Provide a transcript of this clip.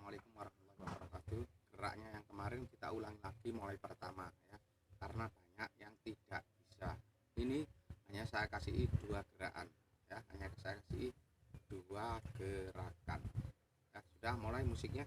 Assalamualaikum warahmatullahi wabarakatuh. Geraknya yang kemarin kita ulangi lagi mulai pertama ya, karena banyak yang tidak bisa. Ini hanya saya kasih dua gerakan ya, hanya saya kasih dua gerakan ya. Sudah mulai musiknya.